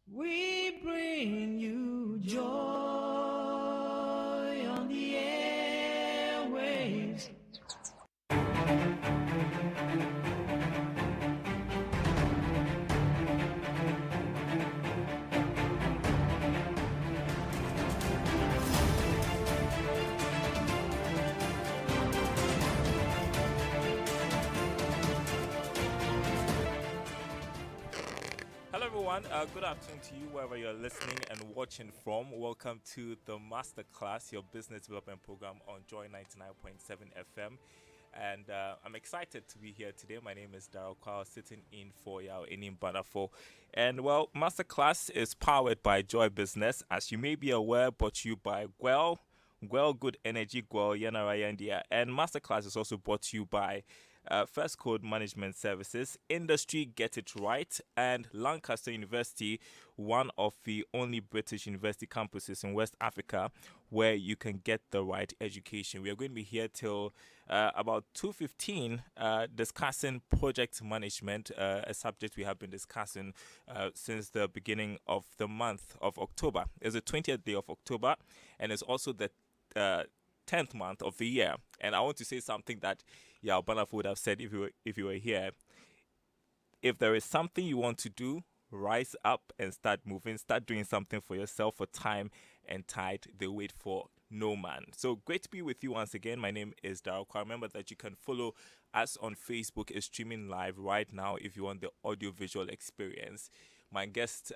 We bring you joy on the airwaves. Hello, everyone. Good afternoon to you, wherever you're listening and watching from. Welcome to the Masterclass, your business development program on Joy 99.7 FM. And I'm excited to be here today. My name is Daryl Kwao, sitting in for Yao Inim Banafo. And well, Masterclass is powered by Joy Business, as you may be aware, brought to you by Good Energy, Yanara India. And Masterclass is also brought to you by First Code Management Services, Industry Get It Right, and Lancaster University, one of the only British university campuses in West Africa where you can get the right education. We are going to be here till about 2:15 discussing project management, a subject we have been discussing since the beginning of the month of October. It's the 20th day of October, and it's also the 10th month of the year. And I want to say something that Banaf would have said if you were here. If there is something you want to do, rise up and start moving. Start doing something for yourself. For time and tide, they wait for no man. So great to be with you once again. My name is Daryl Kwao. Remember that you can follow us on Facebook. It's streaming live right now if you want the audio visual experience. My guest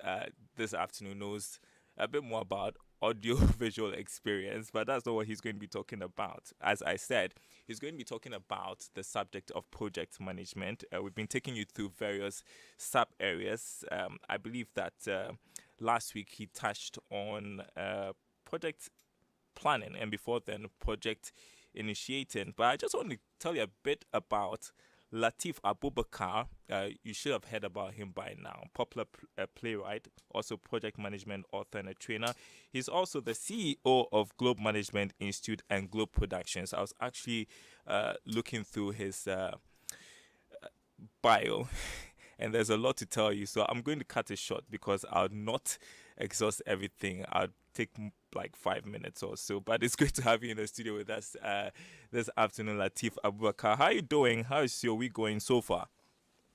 this afternoon knows a bit more about audio visual experience, but that's not what he's going to be talking about. As I said, he's going to be talking about the subject of project management. We've been taking you through various sub areas. I believe that last week he touched on project planning, and before then project initiating. But I just want to tell you a bit about Latif Abubakar. You should have heard about him by now. Popular playwright, also project management author and a trainer. He's also the CEO of Globe Management Institute and Globe Productions. I was actually looking through his bio, and there's a lot to tell you. So I'm going to cut it short because I'll not exhaust everything. I'll take like 5 minutes or so. But it's great to have you in the studio with us this afternoon, Latif Abubakar. How are you doing? How is your week going so far?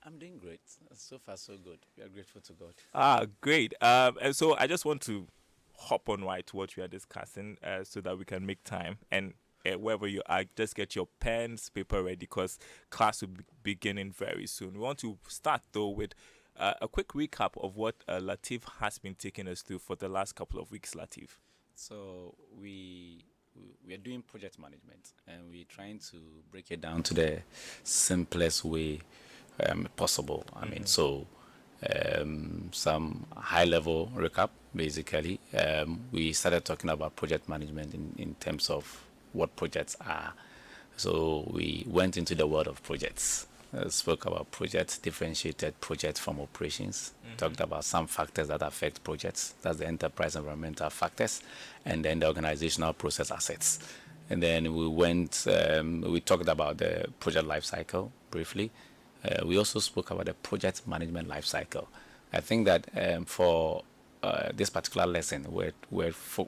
I'm doing great. So far, so good. We are grateful to God. Great. And so I just want to hop on right to what we are discussing so that we can make time. And wherever you are, just get your pens, paper ready because class will be beginning very soon. We want to start, though, with a quick recap of what Latif has been taking us through for the last couple of weeks, Latif. So we are doing project management, and we're trying to break it down to the simplest way possible. I mean, so some high-level recap. Basically, we started talking about project management in terms of what projects are. So we went into the world of projects. Spoke about projects, differentiated projects from operations, talked about some factors that affect projects, that's the enterprise environmental factors, and then the organizational process assets. And then we talked about the project life cycle briefly. We also spoke about the project management life cycle. I think that for this particular lesson, we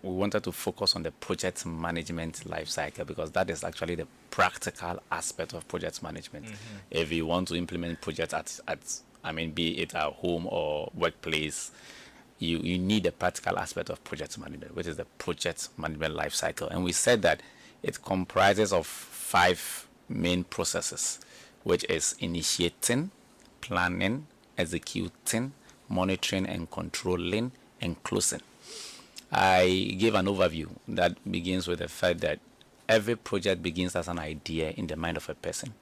wanted to focus on the project management life cycle because that is actually the practical aspect of project management. If you want to implement projects be it at home or workplace, you need the practical aspect of project management, which is the project management life cycle. And we said that it comprises of 5 main processes, which is initiating, planning, executing, monitoring and controlling, and closing. I gave an overview that begins with the fact that every project begins as an idea in the mind of a person.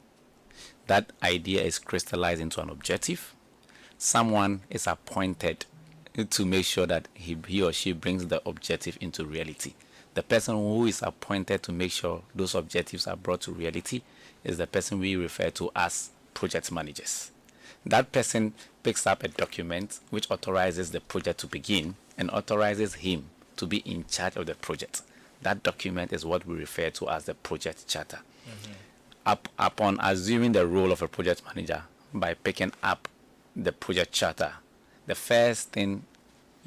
That idea is crystallized into an objective. Someone is appointed to make sure that he or she brings the objective into reality. The person who is appointed to make sure those objectives are brought to reality is the person we refer to as project managers. That person picks up a document which authorizes the project to begin and authorizes him to be in charge of the project. That document is what we refer to as the project charter. Upon assuming the role of a project manager by picking up the project charter, the first thing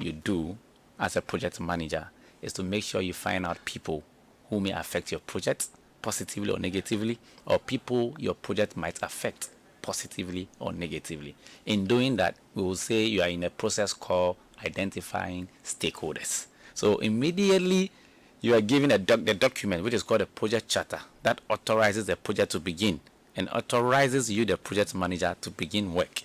you do as a project manager is to make sure you find out people who may affect your project positively or negatively, or people your project might affect positively or negatively. In doing that, we will say you are in a process called identifying stakeholders. So immediately you are given the document, which is called a project charter, that authorizes the project to begin and authorizes you, the project manager, to begin work.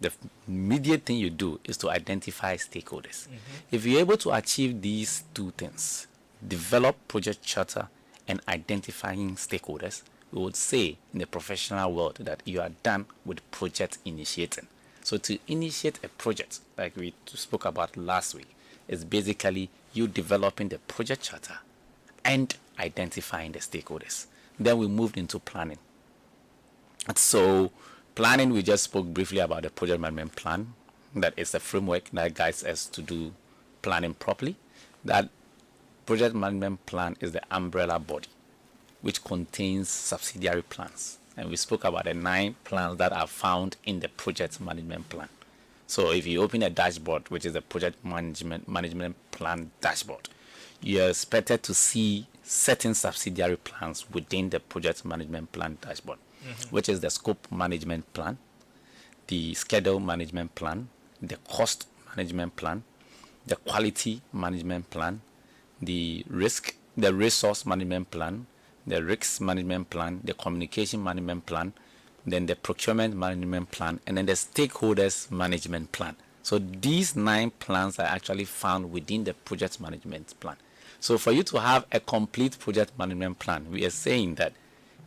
The immediate thing you do is to identify stakeholders. If you're able to achieve these two things, develop project charter and identifying stakeholders, we would say in the professional world that you are done with project initiating. So to initiate a project, like we spoke about last week, is basically you developing the project charter and identifying the stakeholders. Then we moved into planning. So planning, we just spoke briefly about the project management plan. That is a framework that guides us to do planning properly. That project management plan is the umbrella body which contains subsidiary plans. And we spoke about the 9 plans that are found in the project management plan. So if you open a dashboard, which is the project management plan dashboard, you're expected to see certain subsidiary plans within the project management plan dashboard, which is the scope management plan, the schedule management plan, the cost management plan, the quality management plan, the resource management plan, the risks management plan, the communication management plan, then the procurement management plan, and then the stakeholders management plan. So these 9 plans are actually found within the project management plan. So for you to have a complete project management plan, we are saying that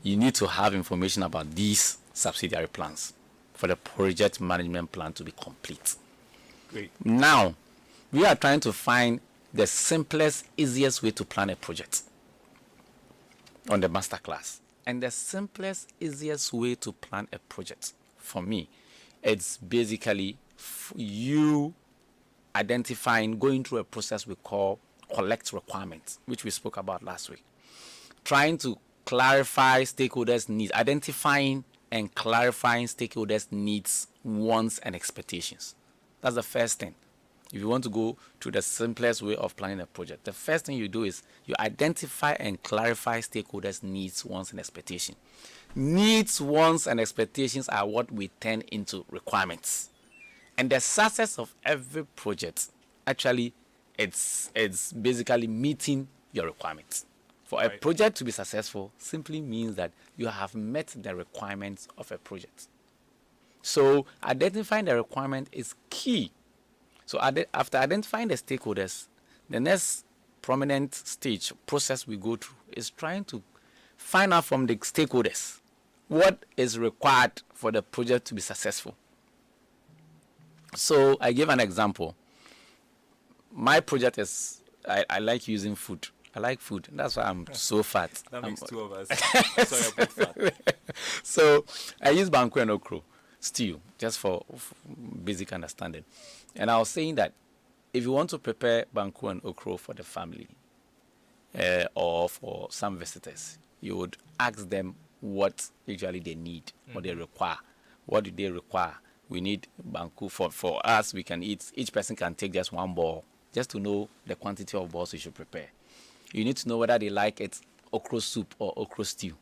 you need to have information about these subsidiary plans for the project management plan to be complete. Great. Now, we are trying to find the simplest, easiest way to plan a project on the masterclass. And the simplest, easiest way to plan a project for me, it's basically you identifying, going through a process we call collect requirements, which we spoke about last week. Trying to clarify stakeholders' needs, identifying and clarifying stakeholders' needs, wants, and expectations. That's the first thing. If you want to go to the simplest way of planning a project, the first thing you do is you identify and clarify stakeholders' needs, wants, and expectations. Needs, wants, and expectations are what we turn into requirements. And the success of every project, actually, it's basically meeting your requirements. For a project to be successful simply means that you have met the requirements of a project. So identifying the requirement is key. So after identifying the stakeholders, the next prominent stage process we go through is trying to find out from the stakeholders what is required for the project to be successful. So I give an example. My project is, I like using food. I like food. That's why I'm so fat. That makes 2 of us. So you're both fat. So I use banku and okro stew, just for basic understanding. And I was saying that if you want to prepare banku and okro for the family or for some visitors, you would ask them what usually they need, what they require. What do they require? We need banku. For us, we can eat, each person can take just 1 ball, just to know the quantity of balls you should prepare. You need to know whether they like it okro soup or okro stew.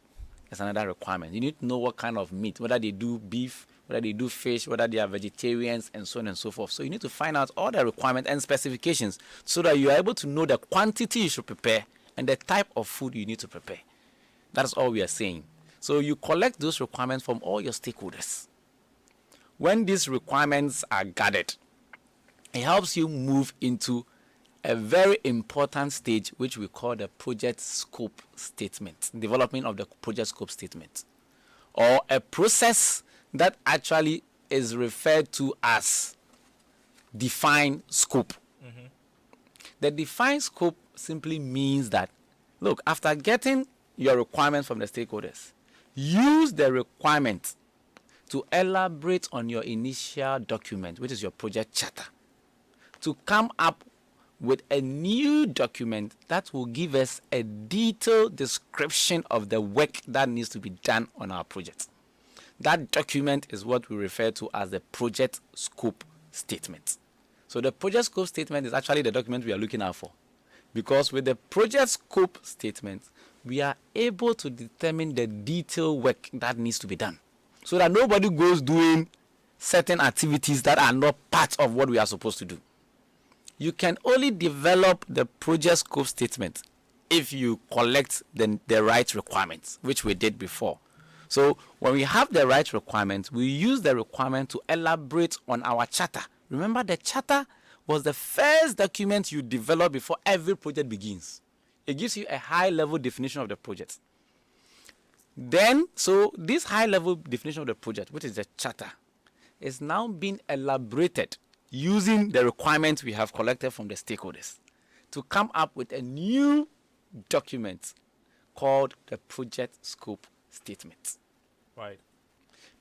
That's another requirement. You need to know what kind of meat, whether they do beef, whether they do fish, whether they are vegetarians, and so on and so forth. So you need to find out all the requirements and specifications so that you are able to know the quantity you should prepare and the type of food you need to prepare. That's all we are saying. So you collect those requirements from all your stakeholders. When these requirements are gathered, it helps you move into a very important stage, which we call the project scope statement, development of the project scope statement, or a process that actually is referred to as defined scope. The defined scope simply means that, look, after getting your requirements from the stakeholders, use the requirement to elaborate on your initial document, which is your project charter, to come up with a new document that will give us a detailed description of the work that needs to be done on our project. That document is what we refer to as the project scope statement. So the project scope statement is actually the document we are looking out for. Because with the project scope statement, we are able to determine the detailed work that needs to be done. So that nobody goes doing certain activities that are not part of what we are supposed to do. You can only develop the project scope statement if you collect the right requirements, which we did before. So when we have the right requirements, we use the requirement to elaborate on our charter. Remember, the charter was the first document you develop before every project begins. It gives you a high-level definition of the project. Then, so this high-level definition of the project, which is the charter, is now being elaborated using the requirements we have collected from the stakeholders to come up with a new document called the project scope statement. Right.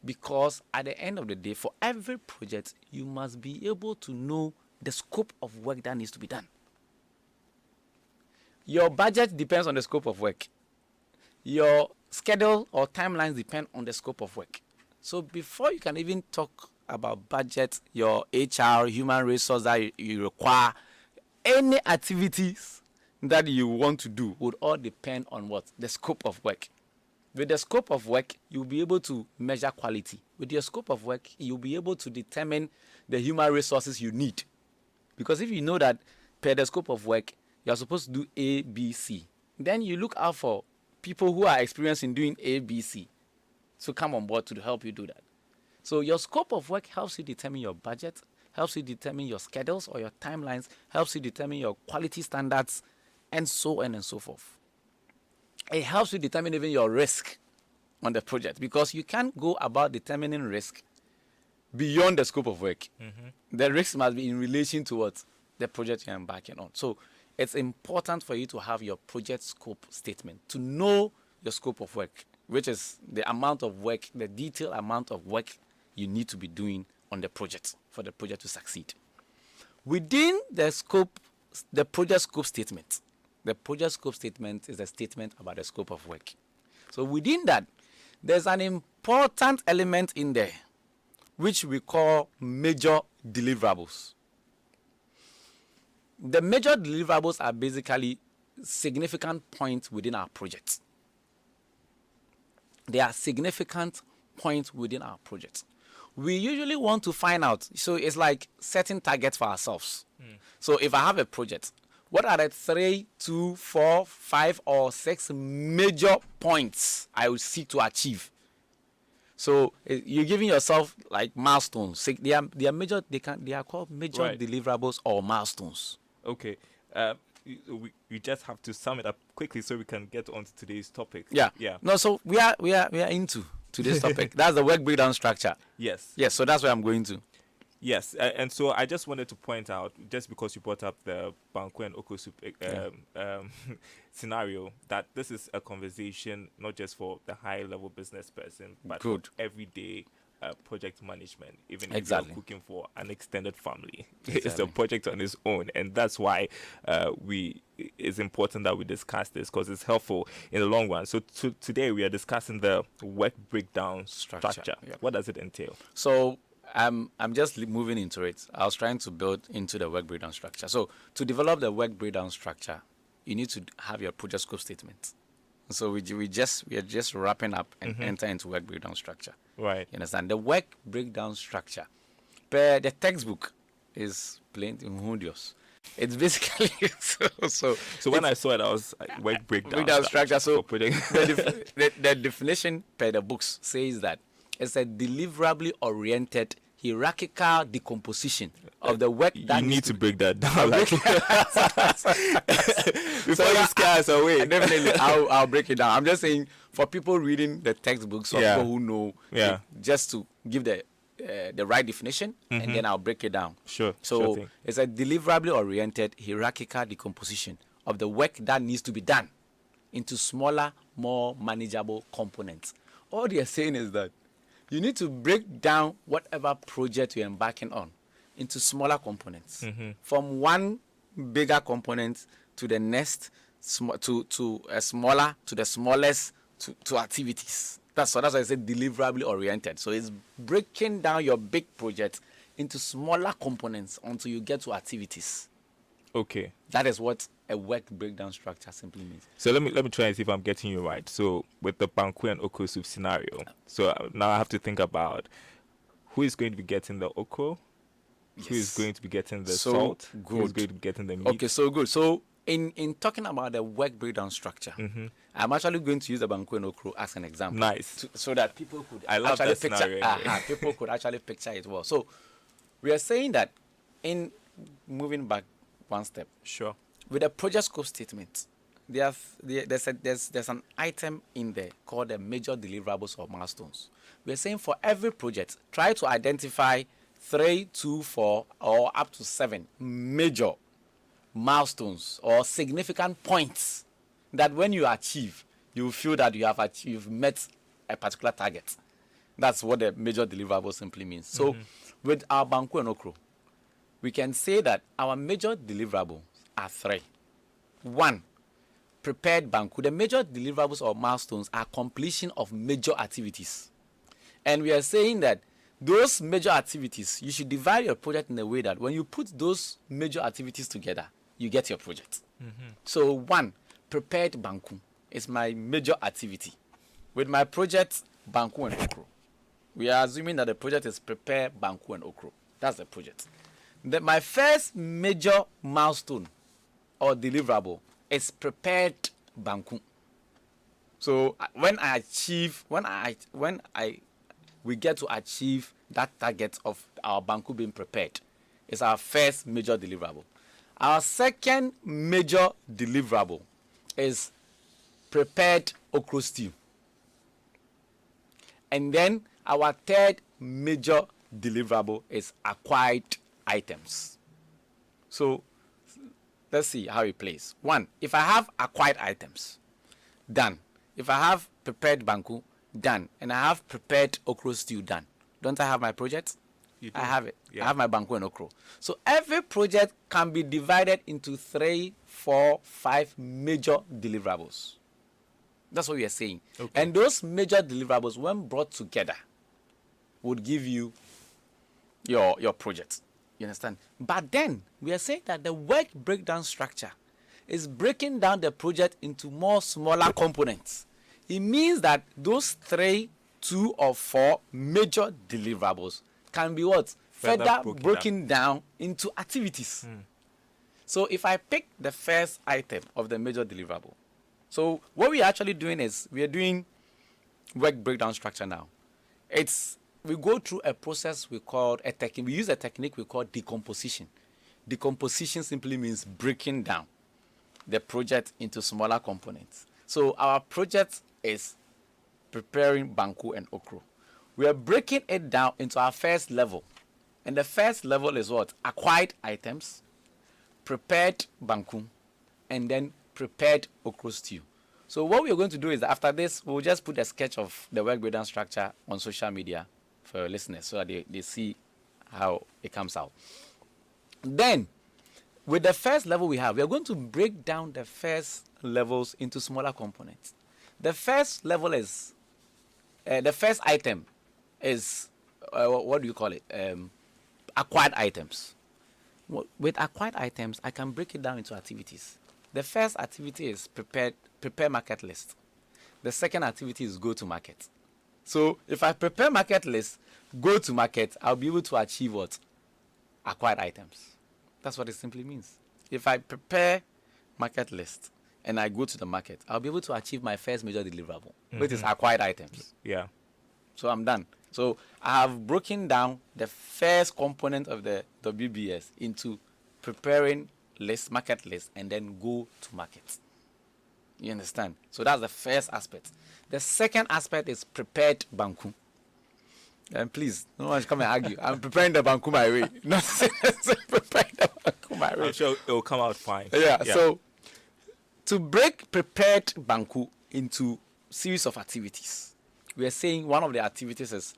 Because at the end of the day, for every project, you must be able to know the scope of work that needs to be done. Your budget depends on the scope of work. Your schedule or timelines depend on the scope of work. So before you can even talk about budget, your HR, human resource that you require, any activities that you want to do would all depend on what? The scope of work. With the scope of work, you'll be able to measure quality. With your scope of work, you'll be able to determine the human resources you need. Because if you know that per the scope of work, you're supposed to do A, B, C, then you look out for people who are experienced in doing A, B, C to come on board to help you do that. So your scope of work helps you determine your budget, helps you determine your schedules or your timelines, helps you determine your quality standards, and so on and so forth. It helps you determine even your risk on the project, because you can't go about determining risk beyond the scope of work. The risk must be in relation to what? The project you're embarking on. So it's important for you to have your project scope statement, to know your scope of work, which is the amount of work, the detailed amount of work you need to be doing on the project for the project to succeed. Within the scope, the project scope statement, the project scope statement is a statement about the scope of work. So within that, there's an important element in there, which we call major deliverables. The major deliverables are basically significant points within our project. They are significant points within our project. We usually want to find out, so it's like setting targets for ourselves. So if I have a project, what are the 3, 2, 4, 5, or 6 major points I will seek to achieve? So you're giving yourself like milestones. They are major. They are called major deliverables or milestones. Okay. We just have to sum it up quickly so we can get on to today's topic. Yeah. Yeah. No. So we are into today's topic. That's the work breakdown structure. Yes. Yes. So that's where I'm going to. Yes, and so I just wanted to point out, just because you brought up the Banco and Okosup scenario, that this is a conversation not just for the high-level business person, but for everyday project management, even if you're cooking for an extended family. It's a project on its own, and that's why it's important that we discuss this, because it's helpful in the long run. So today we are discussing the work breakdown structure. Yep. What does it entail? So I'm just moving into it. I was trying to build into the work breakdown structure. So to develop the work breakdown structure, you need to have your project scope statement. So we are just wrapping up and enter into work breakdown structure. Right. You understand? The work breakdown structure, per the textbook, is plain Dios. It's basically so when I saw it, I was like, work breakdown structure. So the definition per the books says that it's a deliverably oriented hierarchical decomposition of the work that you need to break that down. Before you scare us away. Definitely, I'll break it down. I'm just saying for people reading the textbooks, or people who know, just to give the right definition, and then I'll break it down. Sure. So it's a deliverably oriented hierarchical decomposition of the work that needs to be done into smaller, more manageable components. All they are saying is that you need to break down whatever project you're embarking on into smaller components. From one bigger component to the next, to a smaller, to the smallest, to activities. That's why I said deliverably oriented. So it's breaking down your big project into smaller components until you get to activities. Okay. That is what a work breakdown structure simply means. So let me try and see if I'm getting you right. So with the banku and okra soup scenario, so now I have to think about who is going to be getting the okra, who is Yes. going to be getting the So salt, who is good. going to be getting the meat. Okay, so good. So in talking about the work breakdown structure, I'm actually going to use the banku and okra as an example. Nice. So that people could I love actually that picture. scenario anyway. People could actually picture it well. So we are saying that in moving back one step, Sure. with the project scope statement, there's an item in there called the major deliverables or milestones. We're saying for every project, try to identify 3, 2, 4, or up to 7 major milestones or significant points that when you achieve, you feel that you've met a particular target. That's what the major deliverable simply means. So with our banku and okro, we can say that our major deliverables are 3. 1, prepared banku. The major deliverables or milestones are completion of major activities. And we are saying that those major activities, you should divide your project in a way that when you put those major activities together, you get your project. So 1, prepared banku is my major activity. With my project, banku and okro, we are assuming that the project is prepare banku and okro. That's the project. My first major milestone or deliverable is prepared banku. So we get to achieve that target of our banku being prepared, is our first major deliverable. Our second major deliverable is prepared okra stew. And then our third major deliverable is acquired items. So let's see how it plays. 1, if I have acquired items, done. If I have prepared banku, done. And I have prepared okra stew, done. Don't I have my project? You do. I have it. Yeah. I have my banku and okra. So every project can be divided into 3, 4, 5 major deliverables. That's what we are saying. Okay. And those major deliverables, when brought together, would give you your project. You understand? But then we are saying that the work breakdown structure is breaking down the project into more smaller components. It means that those 3, 2, or 4 major deliverables can be what? Further broken down into activities. So if I pick the first item of the major deliverable, so what we are actually doing is we are doing work breakdown structure now. We go through a process we use a technique we call decomposition. Decomposition simply means breaking down the project into smaller components. So our project is preparing banku and okro. We are breaking it down into our first level. And the first level is what? Acquired items, prepared banku, and then prepared okra stew. So what we are going to do is after this, we'll just put a sketch of the work breakdown structure on social media for your listeners so that they see how it comes out. Then, with the first level we are going to break down the first levels into smaller components. The first level is, the first item is, what do you call it? Acquired items. With acquired items, I can break it down into activities. The first activity is prepare market list. The second activity is go to market. So if I prepare market list, go to market, I'll be able to achieve what? Acquired items. That's what it simply means. If I prepare market list and I go to the market, I'll be able to achieve my first major deliverable, which is acquired items. Yeah. So I'm done. So I have broken down the first component of the WBS into preparing list, market list, and then go to market. You understand? So that's the first aspect. The second aspect is prepared banku. And please, no one should come and argue. I'm preparing the banku my way. Not preparing the banku my way. I'm sure it will come out fine. Yeah. So to break prepared banku into series of activities, we are saying one of the activities is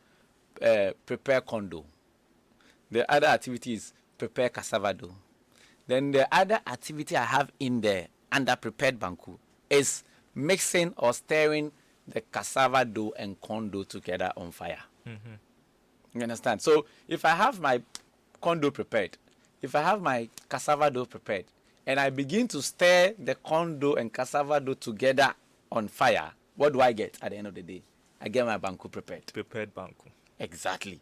prepare condo. The other activity is prepare cassava dough. Then the other activity I have in there under prepared banku is mixing or stirring the cassava dough and corn dough together on fire. You understand? So if I have my corn dough prepared, if I have my cassava dough prepared, and I begin to stir the corn dough and cassava dough together on fire, what do I get at the end of the day? I get my banku prepared. Prepared banku. Exactly.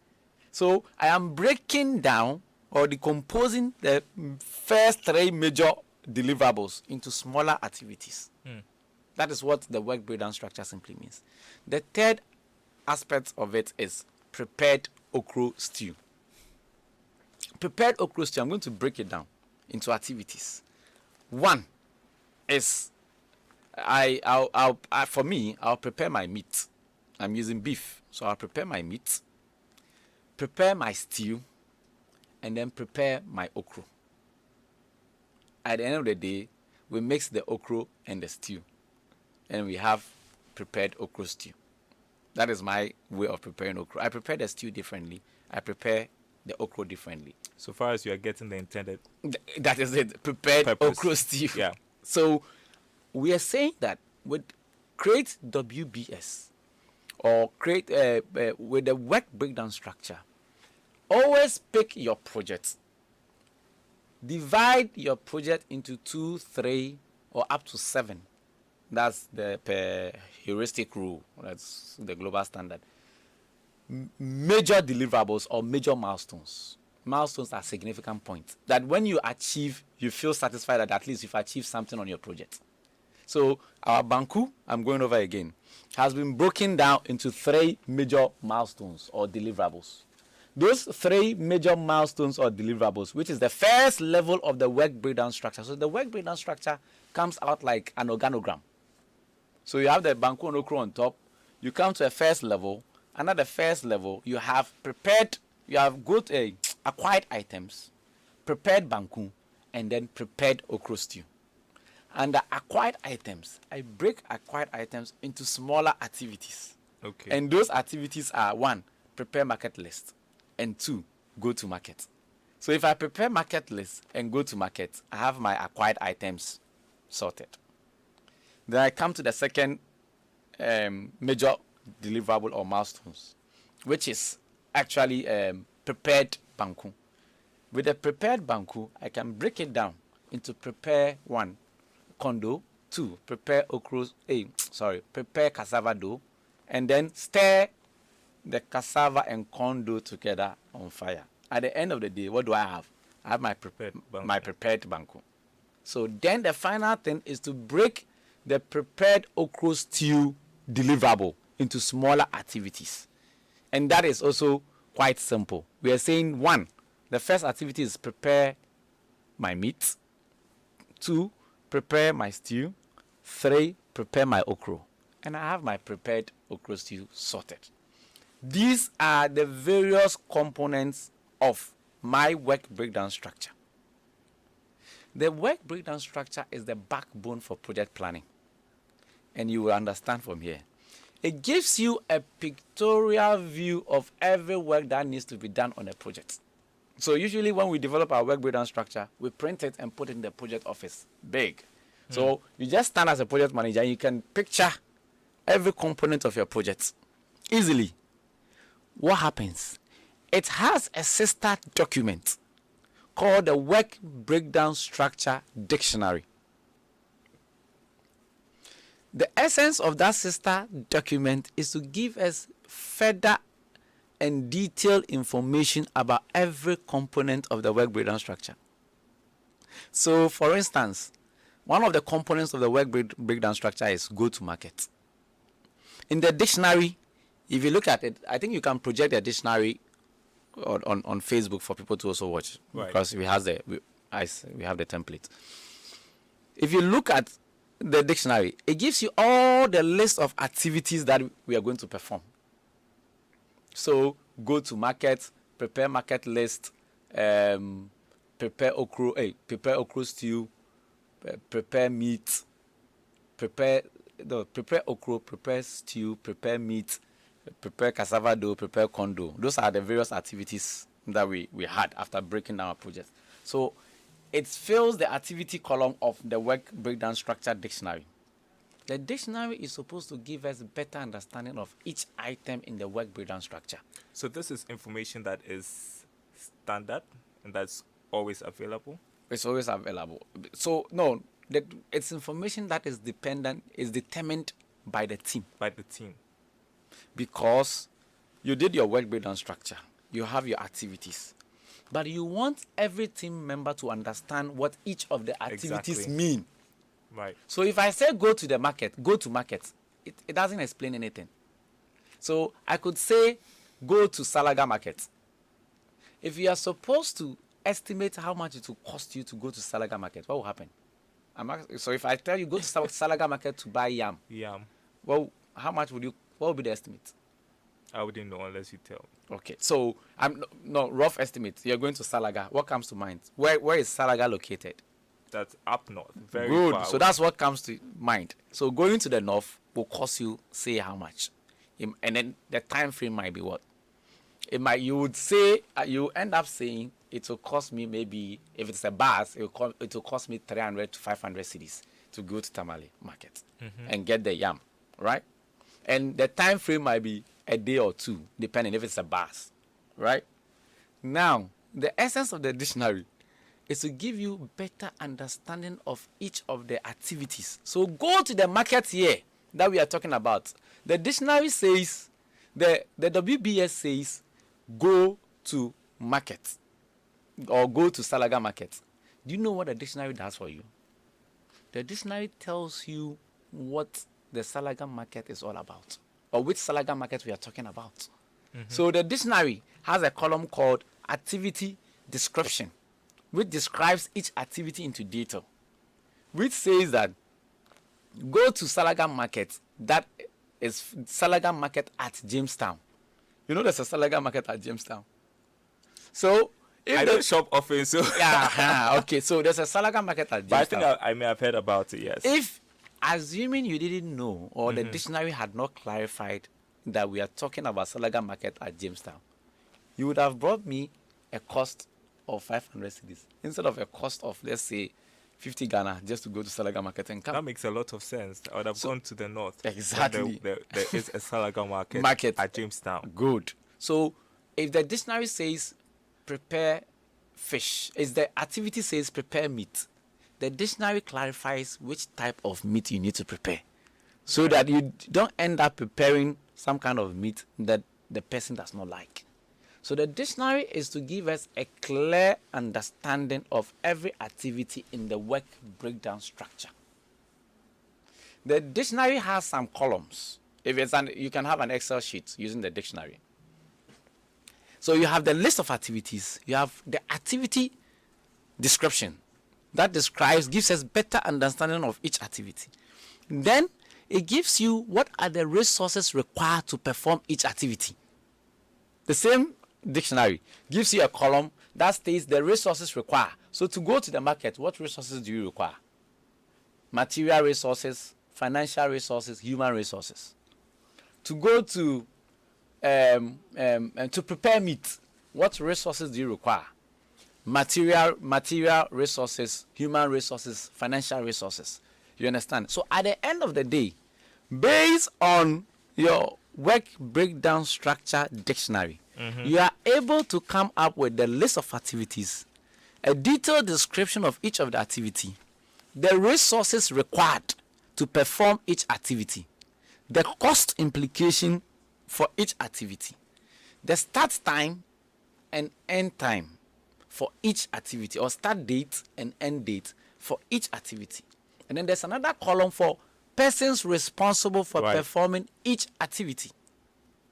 So I am breaking down or decomposing the first three major deliverables into smaller activities. That is what the work breakdown structure simply means. The third aspect of it is prepared okra stew. Prepared okra stew, I'm going to break it down into activities. One is, for me, I'll prepare my meat. I'm using beef, so I'll prepare my meat, prepare my stew, and then prepare my okra. At the end of the day, we mix the okra and the stew, and we have prepared okra stew. That is my way of preparing okra. I prepare the stew differently. I prepare the okra differently. So far as you are getting the intended that is it. Prepared purpose. okra stew. Yeah. So we are saying that with create WBS or create with the work breakdown structure, always pick your project. Divide your project into 2, 3, or up to 7. That's the heuristic rule. That's the global standard. Major deliverables or major milestones. Milestones are significant points that when you achieve, you feel satisfied that at least you've achieved something on your project. So our banku, I'm going over again, has been broken down into 3 major milestones or deliverables. Those 3 major milestones or deliverables, which is the first level of the work breakdown structure. So the work breakdown structure comes out like an organogram. So you have the banku and okra on top. You come to a first level. And at the first level, you have prepared, you have good acquired items, prepared banku, and then prepared okra stew. And the acquired items, I break acquired items into smaller activities. Okay. And those activities are 1, prepare market list, and 2, go to market. So if I prepare market list and go to market, I have my acquired items sorted. Then I come to the second major deliverable or milestones, which is actually prepared banku. With the prepared banku, I can break it down into prepare 1, kondo, 2, prepare prepare cassava dough, and then stir the cassava and corn dough together on fire. At the end of the day, what do I have? I have my prepared banku. So then the final thing is to break the prepared okra stew deliverable into smaller activities. And that is also quite simple. We are saying 1, the first activity is prepare my meat. 2, prepare my stew. 3, prepare my okra. And I have my prepared okra stew sorted. These are the various components of my work breakdown structure. The work breakdown structure is the backbone for project planning. And you will understand from here. It gives you a pictorial view of every work that needs to be done on a project. So usually when we develop our work breakdown structure, we print it and put it in the project office, big. So you just stand as a project manager and you can picture every component of your project easily. What happens? It has a sister document called the Work Breakdown Structure Dictionary. The essence of that sister document is to give us further and detailed information about every component of the work breakdown structure. So, for instance, one of the components of the work breakdown structure is go-to-market. In the dictionary, if you look at it, I think you can project the dictionary on Facebook for people to also watch, right, because we have the template. If you look at the dictionary, it gives you all the list of activities that we are going to perform. So go to market, prepare market list, prepare okra stew, prepare meat, prepare okra, prepare stew, prepare meat, prepare cassava dough, prepare corn dough. Those are the various activities that we had after breaking down our project. So it fills the activity column of the work breakdown structure dictionary. The dictionary is supposed to give us a better understanding of each item in the work breakdown structure. So this is information that is standard And that's always available? It's always available. So no, it's information that is determined by the team. By the team. Because you did your work breakdown structure, you have your activities, but you want every team member to understand what each of the activities mean. Right. So if I say go to market, it doesn't explain anything. So I could say go to Salaga Market. If you are supposed to estimate how much it will cost you to go to Salaga Market, what will happen? So if I tell you go to Salaga Market to buy yam, well, how much what would be the estimate? I wouldn't know unless you tell. Okay, so rough estimate. You're going to Salaga. What comes to mind? Where is Salaga located? That's up north. Very good. Far So that's what comes to mind. So going to the north will cost you, say, how much? And then the time frame might be what? You would say, you end up saying it will cost me maybe, if it's a bus, it will cost me 300 to 500 cedis to go to Tamale Market and get the yam, right? And the time frame might be a day or two, depending if it's a bus, right? Now, the essence of the dictionary is to give you better understanding of each of the activities. So go to the market here that we are talking about. The dictionary says, the WBS says, go to market or go to Salaga Market. Do you know what the dictionary does for you? The dictionary tells you what the Salaga Market is all about, or which Salaga Market we are talking about. So the dictionary has a column called activity description, which describes each activity into detail, which says that go to Salaga Market, that is Salaga Market at Jamestown. You know there's a Salaga Market at Jamestown. So if I don't shop often, so okay. So there's a Salaga Market at Jamestown. But I think I may have heard about it. Yes. If, assuming you didn't know, or the dictionary had not clarified that we are talking about Salaga Market at Jamestown, you would have brought me a cost of 500 cedis instead of a cost of, let's say, 50 Ghana just to go to Salaga Market and come. That makes a lot of sense. I would have gone to the north. Exactly. There is a Salaga market at Jamestown. Good. So if the dictionary says prepare fish, if the activity says prepare meat, the dictionary clarifies which type of meat you need to prepare, so that you don't end up preparing some kind of meat that the person does not like. So the dictionary is to give us a clear understanding of every activity in the work breakdown structure. The dictionary has some columns. You can have an Excel sheet using the dictionary. So you have the list of activities. You have the activity description that gives us better understanding of each activity. Then it gives you what are the resources required to perform each activity. The same dictionary gives you a column that states the resources required. So to go to the market, what resources do you require? Material resources, financial resources, human resources. To go to prepare meat, what resources do you require? Material resources, human resources, financial resources. You understand? So at the end of the day, based on your work breakdown structure dictionary, you are able to come up with the list of activities, a detailed description of each of the activity, the resources required to perform each activity, the cost implication for each activity, the start time and end time for each activity, or start date and end date for each activity. And then there's another column for persons responsible for performing each activity.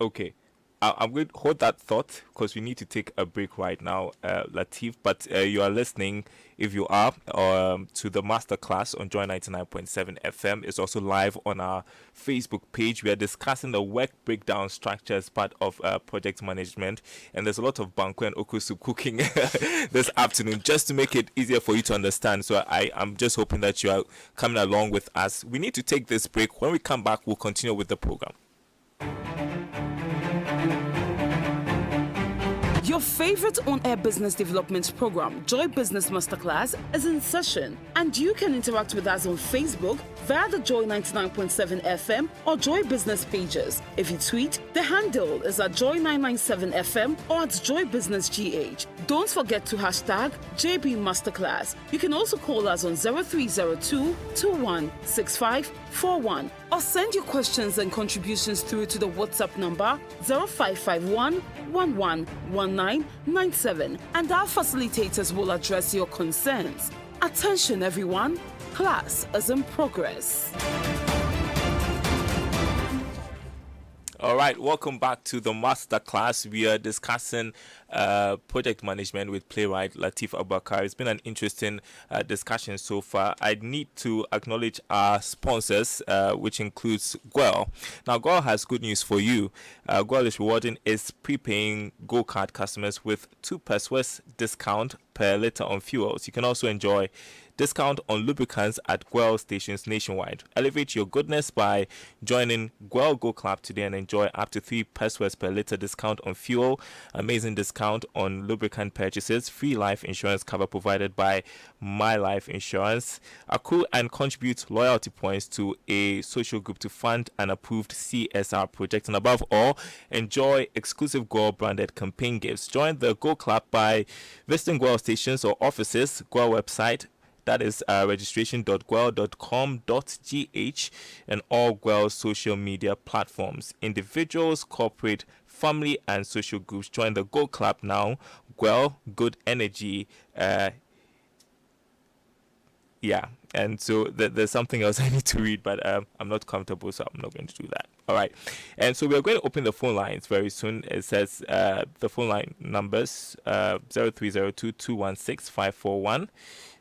Okay. I'm going to hold that thought because we need to take a break right now, Latif. But you are listening, if you are, to the masterclass on Joy 99.7 FM. It's also live on our Facebook page. We are discussing the work breakdown structure as part of project management. And there's a lot of banku and okusu cooking this afternoon just to make it easier for you to understand. So I'm just hoping that you are coming along with us. We need to take this break. When we come back, we'll continue with the program. Your favorite on-air business development program, Joy Business Masterclass, is in session, and you can interact with us on Facebook via the Joy 99.7 FM or Joy Business pages. If you tweet, the handle is at Joy 997 FM or at Joy Business GH. Don't forget to hashtag JB Masterclass. You can also call us on 0302 216541 or send your questions and contributions through to the WhatsApp number 0551 111997, and our facilitators will address your concerns. Attention everyone, class is in progress. All right, welcome back to the Masterclass. We are discussing project management with playwright Lateef Abubakar. It's been an interesting discussion so far. I need to acknowledge our sponsors, which includes Gwell. Now, Gwell has good news for you. Gwell is rewarding its prepaying Go Card customers with 2 pesos discount per liter on fuels. You can also enjoy discount on lubricants at Gwell stations nationwide. Elevate your goodness by joining Gwell Go Club today and enjoy up to 3 pesos per liter discount on fuel, amazing discount on lubricant purchases, free life insurance cover provided by My Life Insurance, accrue and contribute loyalty points to a social group to fund an approved CSR project, and above all, enjoy exclusive Gwell branded campaign gifts. Join the Go Club by visiting Gwell stations or offices, Gwell website, that is registration.gwell.com.gh, and all Gwell social media platforms. Individuals, corporate, family, and social groups. Join the Go Club now. Gwell, good energy. Yeah. And so there's something else I need to read, but I'm not comfortable, so I'm not going to do that. All right. And so we're going to open the phone lines very soon. It says the phone line numbers 0302 216 541.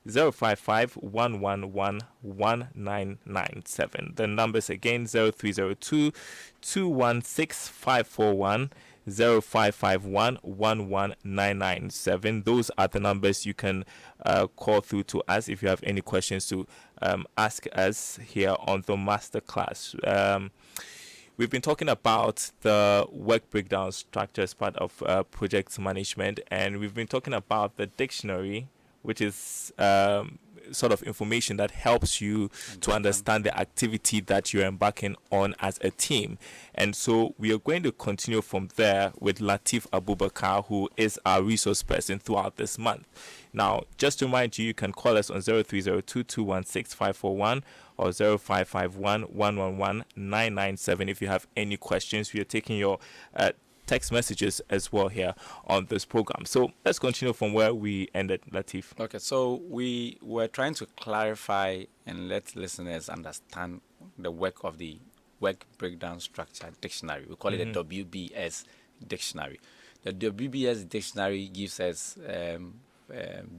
055-111-1997. The numbers again 0302 216 541, 0551-11997. Those are the numbers you can call through to us if you have any questions to ask us here on the Masterclass. We've been talking about the work breakdown structure as part of project management, and we've been talking about the dictionary, which is sort of information that helps you to understand the activity that you're embarking on as a team. And so we are going to continue from there with Lateef Abubakar, who is our resource person throughout this month. Now, just to remind you, you can call us on 0302 216 541 or 0551-111-997 if you have any questions. We are taking your text messages as well here on this program. So let's continue from where we ended, Lateef. Okay, so we were trying to clarify and let listeners understand the work of the Work Breakdown Structure Dictionary. We call it the WBS Dictionary. The WBS Dictionary gives us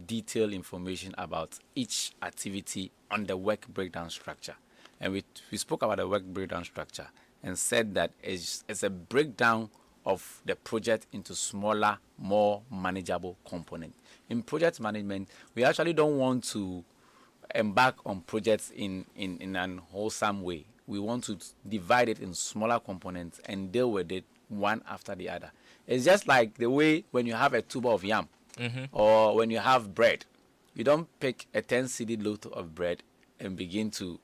detailed information about each activity on the work breakdown structure. And we spoke about the work breakdown structure and said that it's a breakdown of the project into smaller, more manageable components. In project management, we actually don't want to embark on projects in an wholesome way. We want to divide it in smaller components and deal with it one after the other. It's just like the way when you have a tuber of yam or when you have bread. You don't pick a 10 cedi loaf of bread and begin to,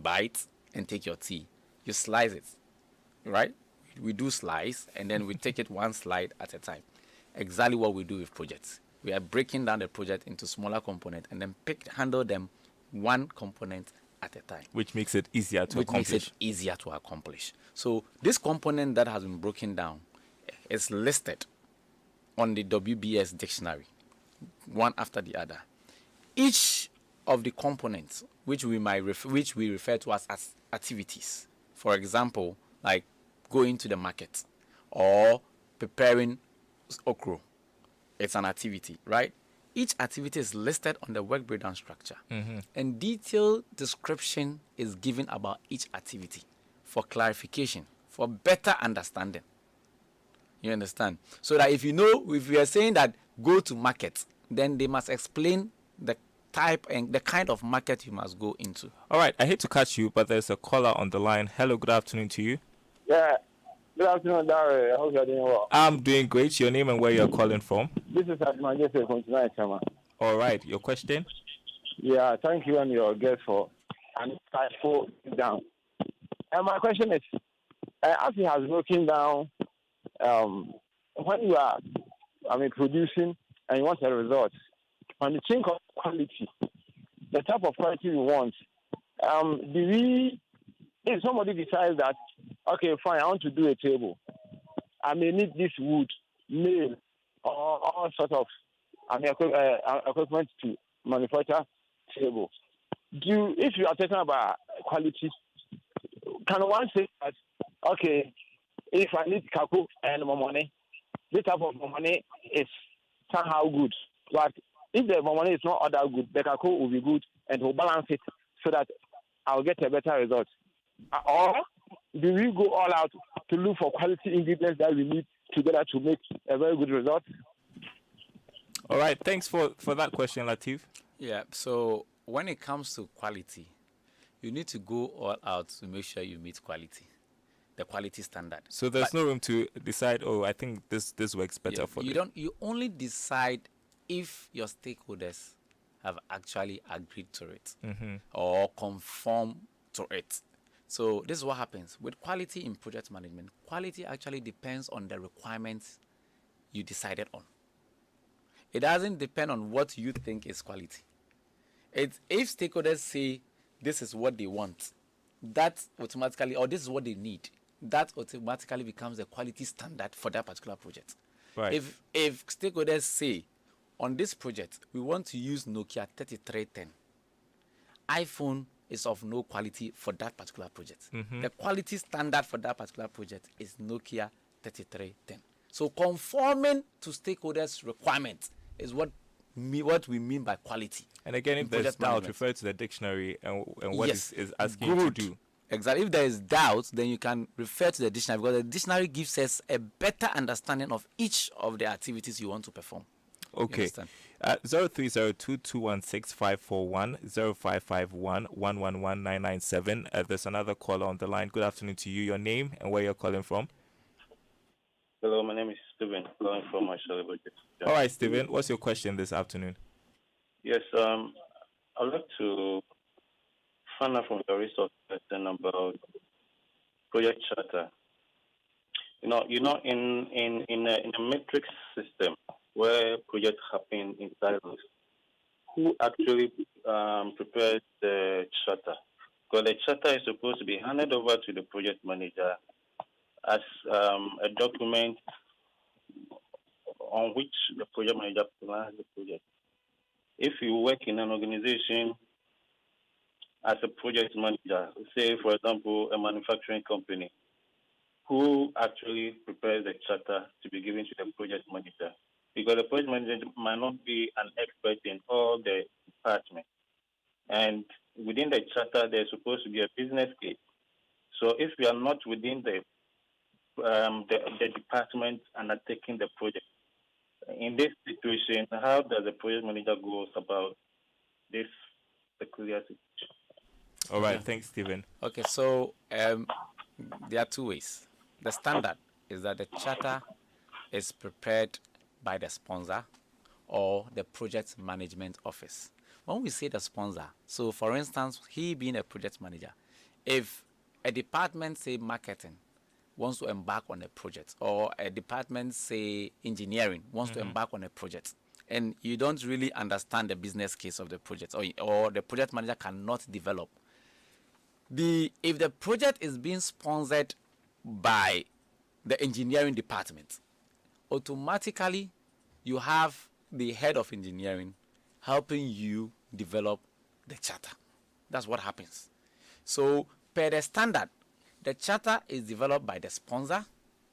bite and take your tea. You slice it, right? We do slice, and then we take it one slide at a time. Exactly what we do with projects. We are breaking down the project into smaller components and then handle them one component at a time. Which makes it easier to accomplish. So this component that has been broken down is listed on the WBS dictionary, one after the other. Each of the components, which we refer to as activities, for example, like going to the market or preparing okra, it's an activity, right? Each activity is listed on the work breakdown structure, and detailed description is given about each activity for clarification, for better understanding. You understand? So that if we are saying that go to market, then they must explain the type and the kind of market you must go into. All right, I hate to catch you, but there's a caller on the line. Hello, good afternoon to you. Yeah, Good afternoon, Darry. I hope you're doing well. I'm doing great. Your name and where you're calling from? This is Adman Jesse from tonight, Chama. All right. Your question? Yeah, thank you and your guest for an insightful down. And my question is, as he has broken down, when you are, producing and you want a result, on the think of quality, the type of quality you want, if somebody decides that, okay, fine, I want to do a table, I may need this wood, nail, or all sorts of equipment to manufacture table. If you are talking about quality, can one say that, okay, if I need kako and more money, this type of money is somehow good. But if the money is not all that good, the kako will be good and will balance it so that I'll get a better result. Or do we go all out to look for quality ingredients that we need together to make a very good result? All right. Thanks for that question, Latif. Yeah, so when it comes to quality, you need to go all out to make sure you meet quality, the quality standard. So there's no room to decide, I think this works better for them. You only decide if your stakeholders have actually agreed to it or conform to it. So this is what happens. With quality in project management, quality actually depends on the requirements you decided on. It doesn't depend on what you think is quality. If stakeholders say this is what they want, that automatically, or this is what they need, that automatically becomes the quality standard for that particular project. Right. If stakeholders say, on this project, we want to use Nokia 3310, iPhone is of no quality for that particular project. The quality standard for that particular project is Nokia 3310. So conforming to stakeholders' requirements is what we mean by quality. And again, if there's doubt, refer to the dictionary and what is asking you to do. Exactly. If there is doubt, then you can refer to the dictionary, because the dictionary gives us a better understanding of each of the activities you want to perform. Okay. 0302216541 0551111997. There's another caller on the line. Good afternoon to you. Your name and where you're calling from? Hello, my name is Stephen, calling from my celebrity. All right, Stephen. What's your question this afternoon? Yes, I'd like to find out from your resource person about project charter. In a matrix system where projects happen in silos, who actually prepares the charter? Because the charter is supposed to be handed over to the project manager as a document on which the project manager plans the project. If you work in an organization as a project manager, say, for example, a manufacturing company, who actually prepares the charter to be given to the project manager? Because the project manager might not be an expert in all the departments. And within the charter, there's supposed to be a business case. So if we are not within the department undertaking the project, in this situation, how does the project manager go about this peculiar situation? All right, thanks, Stephen. Okay, so there are two ways. The standard is that the charter is prepared by the sponsor or the project management office. When we say the sponsor, so for instance, he being a project manager, if a department, say marketing, wants to embark on a project, or a department, say engineering, wants to embark on a project, and you don't really understand the business case of the project, or the project manager cannot develop, if the project is being sponsored by the engineering department, automatically you have the head of engineering helping you develop the charter. That's what happens. So per the standard, the charter is developed by the sponsor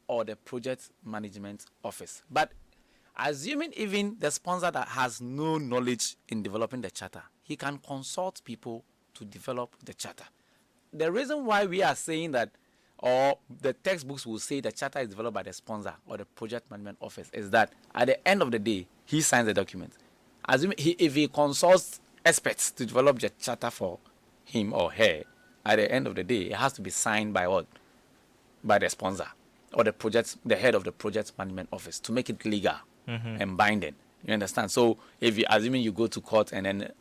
or the project management office. But assuming even the sponsor that has no knowledge in developing the charter, he can consult people to develop the charter. The reason why we are saying that, or the textbooks will say the charter is developed by the sponsor or the project management office, is that at the end of the day, he signs the document. If he consults experts to develop the charter for him or her, at the end of the day, it has to be signed by what? By the sponsor. or the head of the project management office to make it legal and binding. You understand? So if you assuming you go to court and then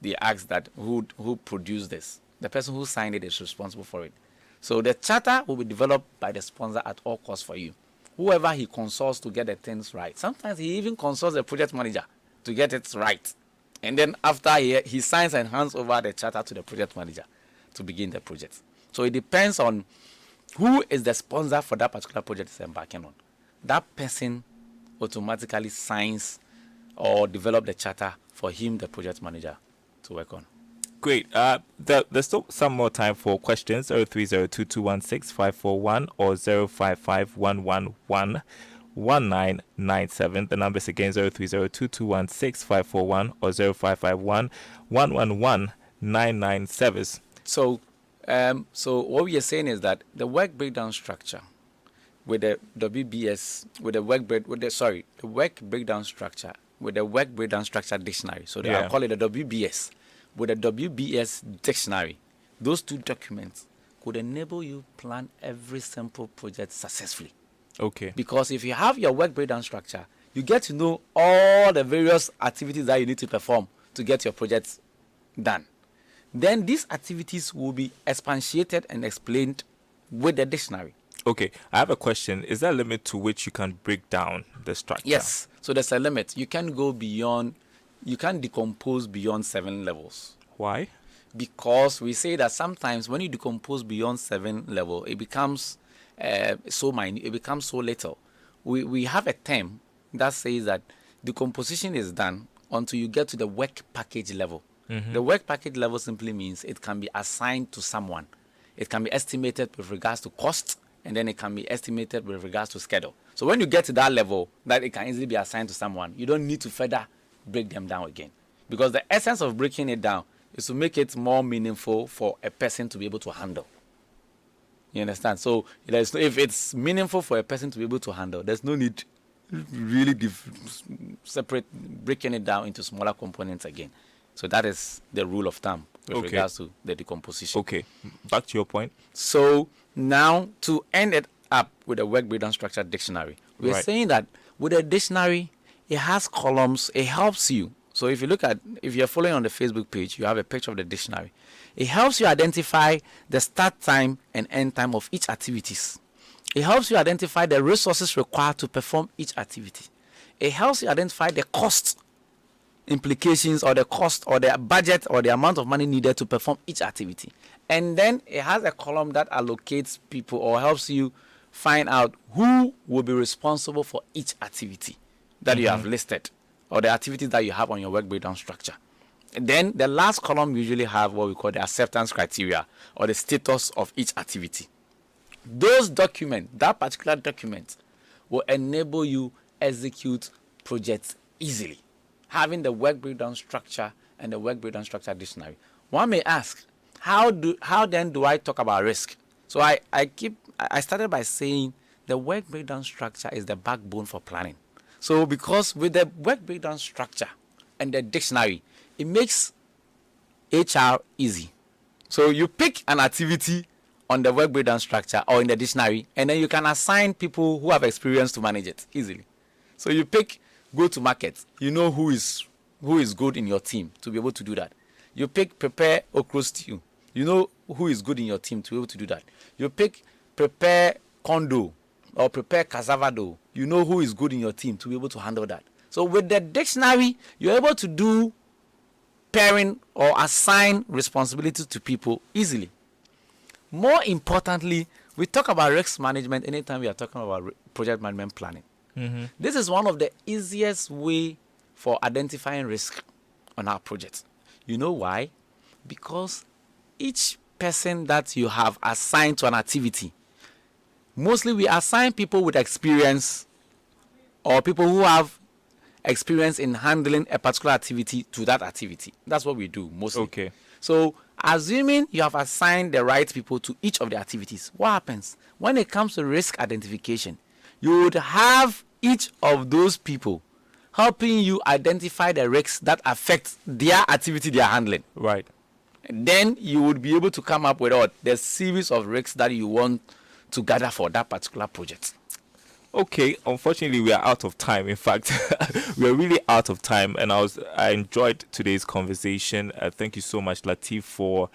they ask that who produced this, the person who signed it is responsible for it. So the charter will be developed by the sponsor at all costs for you. Whoever he consults to get the things right. Sometimes he even consults the project manager to get it right. And then after he signs and hands over the charter to the project manager to begin the project. So it depends on who is the sponsor for that particular project is embarking on. That person automatically signs or develop the charter for him, the project manager, to work on. Great. There's still some more time for questions. 0302216541 or 0551111997. The numbers again 0302216541 or 0551111997. So what we are saying is that the work breakdown structure with the WBS, the work breakdown structure with the work breakdown structure dictionary. So I'll call it the WBS. With the WBS dictionary, those two documents could enable you plan every simple project successfully. Okay. Because if you have your work breakdown structure, you get to know all the various activities that you need to perform to get your projects done. Then these activities will be expatiated and explained with the dictionary. Okay, I have a question. Is there a limit to which you can break down the structure? Yes. So there's a limit. You can't go beyond, you can't decompose beyond 7 levels. Why? Because we say that sometimes when you decompose beyond 7 level, it becomes so minute, it becomes so little. We have a term that says that decomposition is done until you get to the work package level. The work package level simply means it can be assigned to someone. It can be estimated with regards to cost, and then it can be estimated with regards to schedule. So when you get to that level, that it can easily be assigned to someone, you don't need to further break them down again. Because the essence of breaking it down is to make it more meaningful for a person to be able to handle. You understand? So if it's meaningful for a person to be able to handle, there's no need really separate, breaking it down into smaller components again. So that is the rule of thumb with regards to the decomposition. Okay, back to your point. So now to end it up with a work breakdown structure dictionary, we're saying that with a dictionary, it has columns, it helps you. So if you're following on the Facebook page, you have a picture of the dictionary. It helps you identify the start time and end time of each activities. It helps you identify the resources required to perform each activity. It helps you identify the cost implications or the cost or the budget or the amount of money needed to perform each activity. And then it has a column that allocates people or helps you find out who will be responsible for each activity that you have listed or the activities that you have on your work breakdown structure. And then the last column usually have what we call the acceptance criteria or the status of each activity. Those documents, that particular document, will enable you execute projects easily. Having the work breakdown structure and the work breakdown structure dictionary. One may ask, how then do I talk about risk? So I started by saying the work breakdown structure is the backbone for planning. So because with the work breakdown structure and the dictionary, it makes HR easy. So you pick an activity on the work breakdown structure or in the dictionary, and then you can assign people who have experience to manage it easily. So you pick go to market. You know who is good in your team to be able to do that. You pick prepare okra stew. You know who is good in your team to be able to do that. You pick prepare condo or prepare cassava dough. You know who is good in your team to be able to handle that. So with the dictionary, you're able to do pairing or assign responsibilities to people easily. More importantly, we talk about risk management anytime we are talking about project management planning. This is one of the easiest way for identifying risk on our projects. You know why? Because each person that you have assigned to an activity, mostly we assign people with experience or people who have experience in handling a particular activity to that activity. That's what we do mostly. Okay. So assuming you have assigned the right people to each of the activities, what happens? When it comes to risk identification, you would have each of those people helping you identify the risks that affect their activity they are handling. Right. Then you would be able to come up with the series of risks that you want to gather for that particular project? Okay, unfortunately, we are out of time. In fact, we are really out of time, and I enjoyed today's conversation. Thank you so much, Latif, for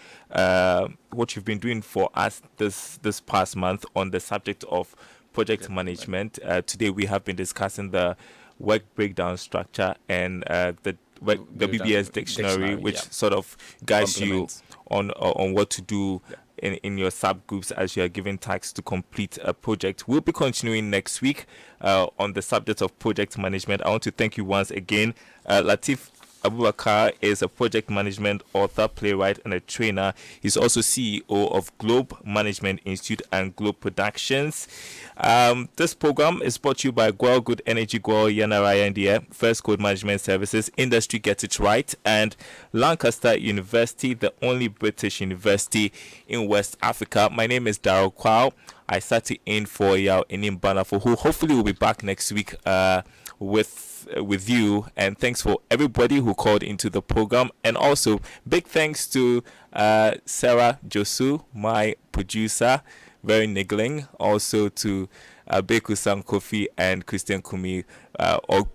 what you've been doing for us this past month on the subject of project management. Today, we have been discussing the work breakdown structure and the BBS dictionary, which sort of guides you on what to do in your subgroups as you are given tasks to complete a project. We'll be continuing next week on the subject of project management. I want to thank you once again. Latif Abubakar is a project management author, playwright, and a trainer. He's also CEO of Globe Management Institute and Globe Productions. This program is brought to you by Gwal Good Energy, Gwal Yanaraya India, First Code Management Services, Industry Get It Right, and Lancaster University, the only British university in West Africa. My name is Darryl Kwao. I sat in for Yao Inimbanafo, who hopefully will be back next week with you. And thanks for everybody who called into the program, and also big thanks to Sarah Josu, my producer, very niggling, also to Beku Sankofi and Christian Kumi, all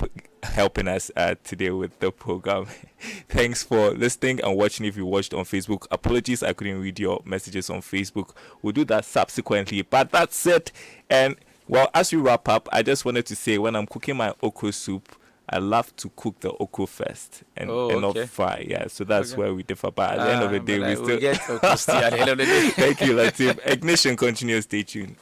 helping us today with the program. Thanks for listening and watching. If you watched on Facebook, apologies I couldn't read your messages on Facebook. We'll do that subsequently, but that's it. And well, as we wrap up, I just wanted to say, when I'm cooking my okra soup, I love to cook the okra first and not fry. Yeah, so that's where we differ. But at the end of the day, we still get okra at the end of the day. Thank you, Latif. Ignition continues. Stay tuned.